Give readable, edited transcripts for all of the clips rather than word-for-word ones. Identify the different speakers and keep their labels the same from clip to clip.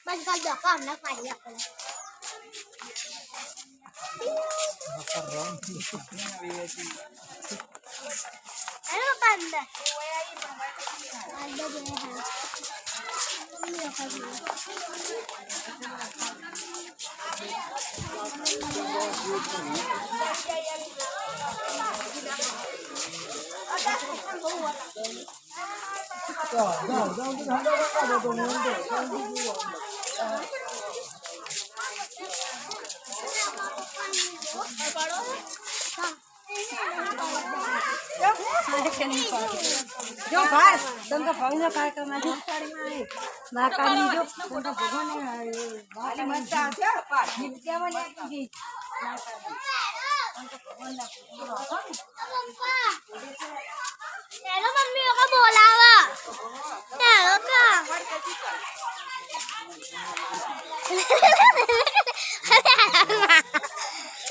Speaker 1: बस कर दो काम ना पानी अपन हेलो पांडा पांडा जो है ये कर
Speaker 2: જો ભાઈ તમ તો ભાઈ ના કાર્યક્રમ જો માકાની જો તમ તો ભગવાન વાલી મસ્ત છે પાર નિત્યામાં લેતી
Speaker 1: हेलो मम्मी को बोलावा हेलो का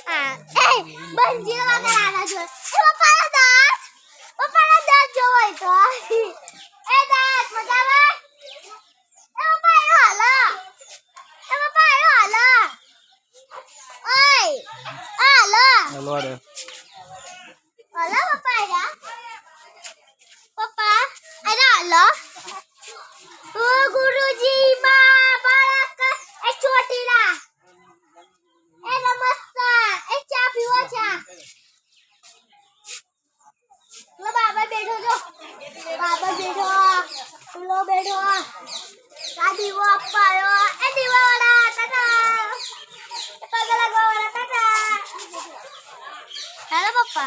Speaker 1: बस जीवा कराना जो पापा दांत जो है तो ए दांत मजावा ए पापा यो हाला ओए हाला
Speaker 3: हेलो अरे
Speaker 1: हाला पापा अरे हाला ओ गुरुजी मां बालक ए छोटी ला ए नमस्कार ए चा पीવો છે लो बाबा बैठो जो बाबा बैठो लो बैठो का दीवा अप्पायो ए दीवा वाला टाटा पगला गोरा टाटा हेलो पापा